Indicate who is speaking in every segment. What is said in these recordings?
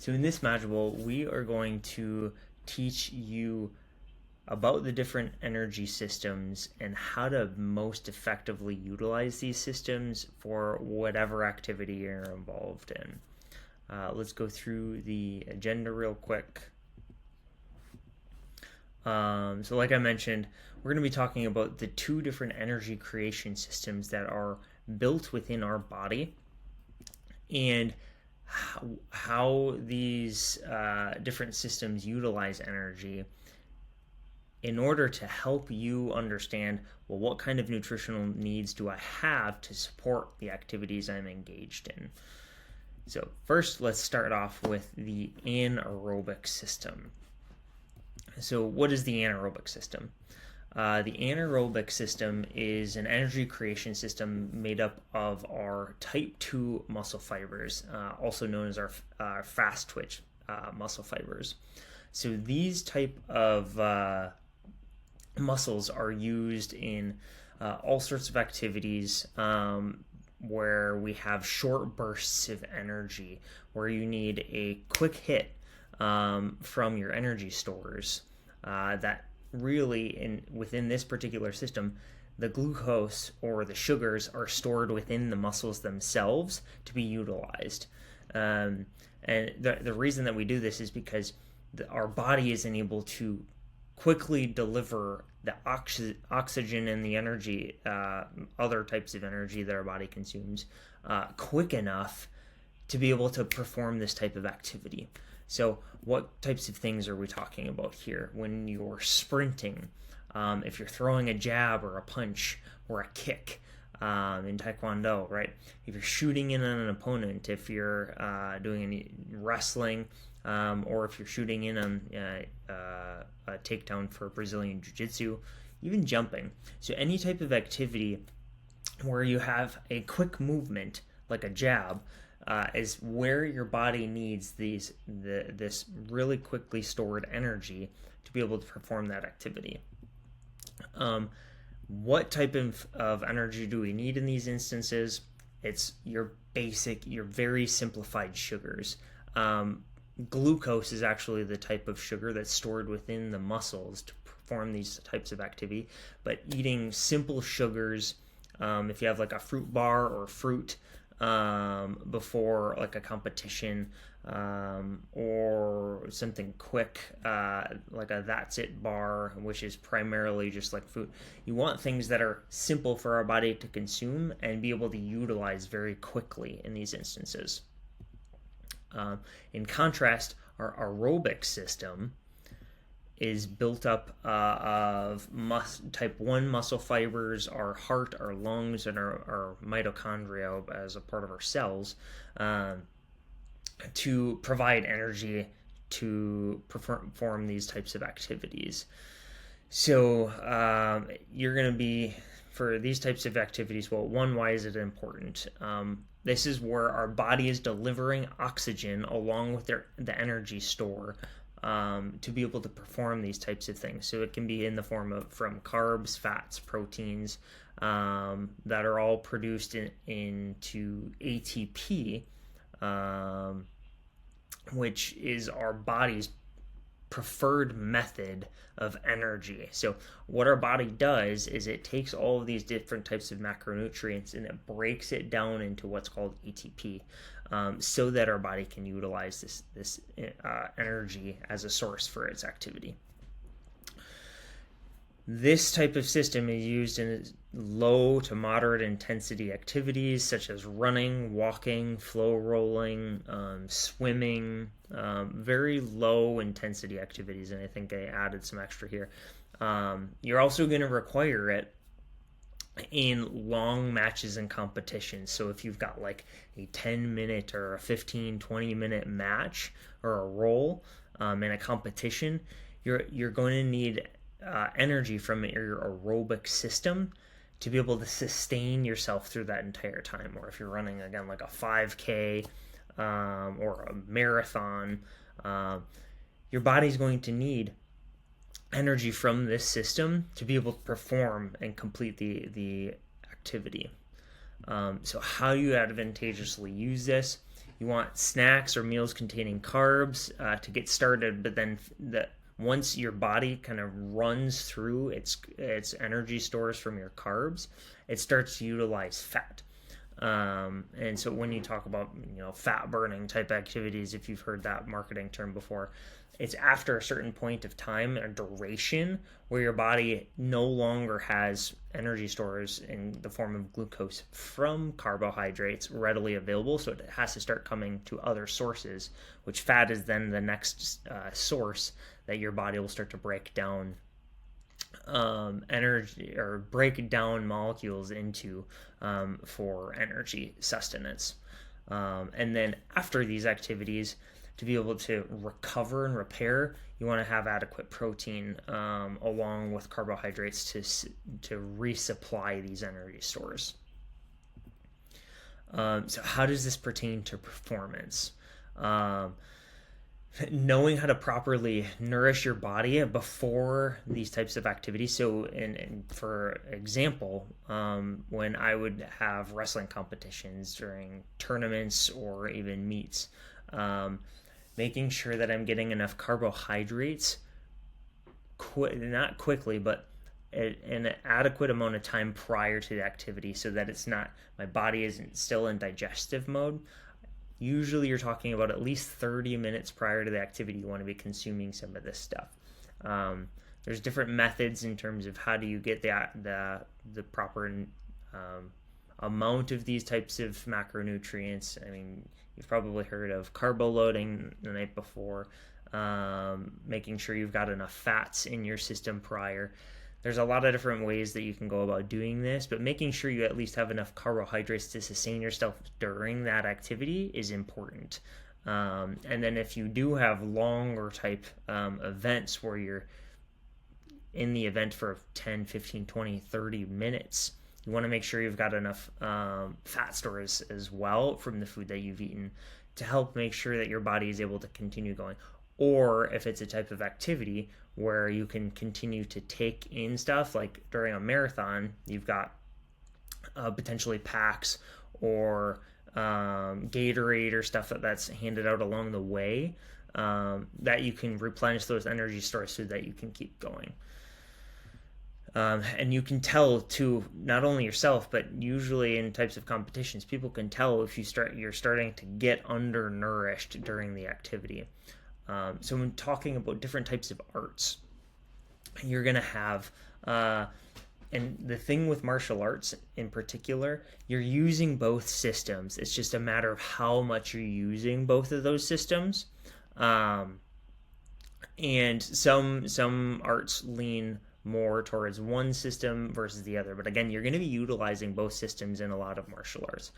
Speaker 1: So in this module, we are going to teach you about the different energy systems and how to most effectively utilize these systems for whatever activity you're involved in. Let's go through the agenda real quick. So like I mentioned, we're going to be talking about the two different energy creation systems that are built within our body and how these different systems utilize energy in order to help you understand, well, what kind of nutritional needs do I have to support the activities I'm engaged in? So first, let's start off with the anaerobic system. So what is the anaerobic system? The anaerobic system is an energy creation system made up of our type 2 muscle fibers, also known as our fast twitch muscle fibers. So these type of muscles are used in all sorts of activities where we have short bursts of energy, where you need a quick hit from your energy stores that really within this particular system, the glucose or the sugars are stored within the muscles themselves to be utilized. And the reason that we do this is because our body isn't able to quickly deliver the oxygen and the energy, other types of energy that our body consumes, quick enough to be able to perform this type of activity. So what types of things are we talking about here? When you're sprinting, if you're throwing a jab or a punch or a kick in Taekwondo, right? If you're shooting in on an opponent, if you're doing any wrestling, or if you're shooting in on a takedown for Brazilian Jiu-Jitsu, even jumping. So any type of activity where you have a quick movement, like a jab, is where your body needs this really quickly stored energy to be able to perform that activity. What type of energy do we need in these instances? It's your very simplified sugars. Glucose is actually the type of sugar that's stored within the muscles to perform these types of activity, but eating simple sugars, if you have like a fruit bar or fruit before like a competition, or something quick like a That's It bar, which is primarily just like food. You want things that are simple for our body to consume and be able to utilize very quickly in these instances. In contrast, our aerobic system is built up of type 1 muscle fibers, our heart, our lungs, and our mitochondria as a part of our cells, to provide energy to perform these types of activities. So you're going to be, for these types of activities, well, one, why is it important? This is where our body is delivering oxygen along with the energy store to be able to perform these types of things. So it can be in the form of from carbs, fats, proteins that are all produced into ATP, which is our body's preferred method of energy. So what our body does is it takes all of these different types of macronutrients and it breaks it down into what's called ATP, so that our body can utilize this energy as a source for its activity. This type of system is used in low to moderate intensity activities such as running, walking, flow rolling, swimming, very low intensity activities, and I think I added some extra here. You're also going to require it in long matches and competitions. So if you've got like a 10-minute or a 15-20-minute match or a roll in a competition, you're going to need energy from your aerobic system to be able to sustain yourself through that entire time. Or if you're running, again, like a 5K or a marathon, your body's going to need energy from this system to be able to perform and complete the activity. So how you advantageously use this, You want snacks or meals containing carbs to get started, but then once your body kind of runs through its energy stores from your carbs, it starts to utilize fat. And so when you talk about fat burning type activities, if you've heard that marketing term before, it's after a certain point of time or duration where your body no longer has energy stores in the form of glucose from carbohydrates readily available, so it has to start coming to other sources, which fat is then the next source that your body will start to break down energy or break down molecules into for energy sustenance. And then after these activities, to be able to recover and repair, you want to have adequate protein along with carbohydrates to resupply these energy stores. So how does this pertain to performance? Knowing how to properly nourish your body before these types of activities. So, for example, when I would have wrestling competitions during tournaments or even meets, making sure that I'm getting enough carbohydrates, not quickly, but an adequate amount of time prior to the activity, so that it's not, my body isn't still in digestive mode. Usually you're talking about at least 30 minutes prior to the activity you want to be consuming some of this stuff. There's different methods in terms of how do you get the proper amount of these types of macronutrients. I mean, you've probably heard of carbo loading the night before, making sure you've got enough fats in your system prior. There's a lot of different ways that you can go about doing this, but making sure you at least have enough carbohydrates to sustain yourself during that activity is important. And then if you do have longer type events where you're in the event for 10, 15, 20, 30 minutes, you want to make sure you've got enough fat stores as well from the food that you've eaten to help make sure that your body is able to continue going. Or if it's a type of activity where you can continue to take in stuff, like during a marathon, you've got potentially packs or Gatorade or stuff that's handed out along the way, that you can replenish those energy stores so that you can keep going. And you can tell to not only yourself, but usually in types of competitions, people can tell if you're starting to get undernourished during the activity. So when talking about different types of arts, you're going to have, and the thing with martial arts in particular, you're using both systems. It's just a matter of how much you're using both of those systems. And some arts lean more towards one system versus the other. But again, you're going to be utilizing both systems in a lot of martial arts.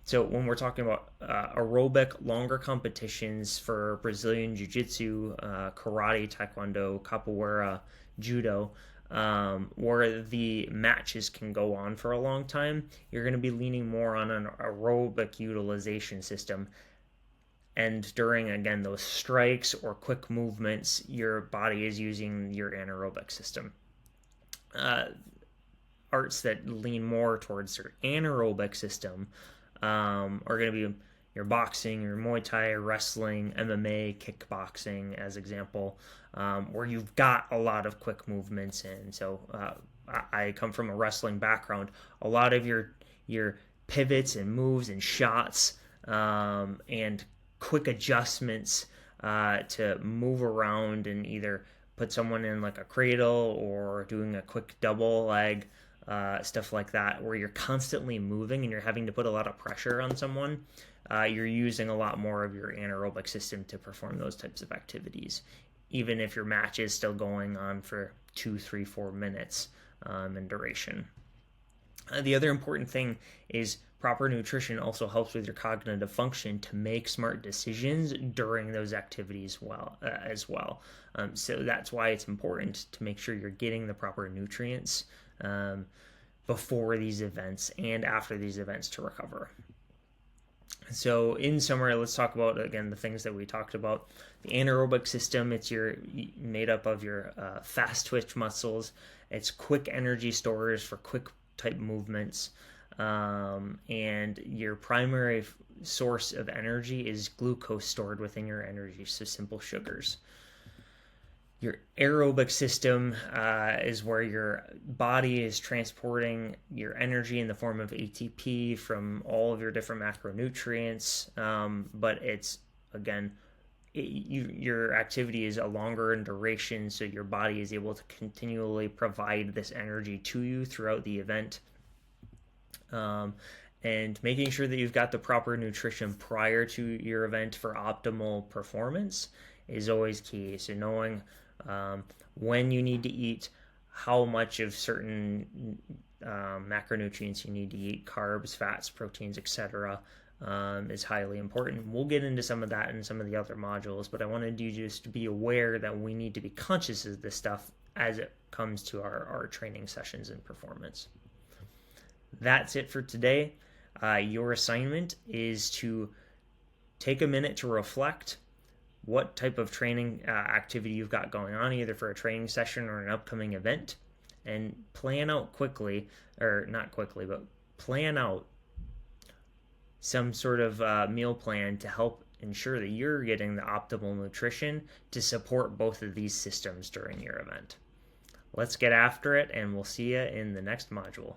Speaker 1: So when we're talking about aerobic, longer competitions for Brazilian Jiu-Jitsu, karate, taekwondo, capoeira, judo, where the matches can go on for a long time, you're going to be leaning more on an aerobic utilization system. And during, again, those strikes or quick movements, your body is using your anaerobic system. Arts that lean more towards your anaerobic system are going to be your boxing, your Muay Thai, wrestling, MMA, kickboxing as example, where you've got a lot of quick movements in. So I come from a wrestling background. A lot of your pivots and moves and shots and quick adjustments to move around and either put someone in like a cradle or doing a quick double leg, stuff like that, where you're constantly moving and you're having to put a lot of pressure on someone. You're using a lot more of your anaerobic system to perform those types of activities, even if your match is still going on for 2, 3, 4 minutes in duration. The other important thing is proper nutrition also helps with your cognitive function to make smart decisions during those activities as well. So that's why it's important to make sure you're getting the proper nutrients before these events and after these events to recover. So in summary, let's talk about, again, the things that we talked about. The anaerobic system, it's made up of your fast twitch muscles. It's quick energy stores for quick type movements. And your primary source of energy is glucose stored within your energy, so simple sugars. Your aerobic system is where your body is transporting your energy in the form of ATP from all of your different macronutrients, but it's, again, your activity is a longer in duration, so your body is able to continually provide this energy to you throughout the event. And making sure that you've got the proper nutrition prior to your event for optimal performance is always key. So knowing when you need to eat, how much of certain macronutrients you need to eat, carbs, fats, proteins, etc., is highly important. We'll get into some of that in some of the other modules, but I wanted you just to be aware that we need to be conscious of this stuff as it comes to our training sessions and performance. That's it for today. Your assignment is to take a minute to reflect what type of training activity you've got going on, either for a training session or an upcoming event, and plan out quickly, or not quickly, but plan out some sort of meal plan to help ensure that you're getting the optimal nutrition to support both of these systems during your event. Let's get after it, and we'll see you in the next module.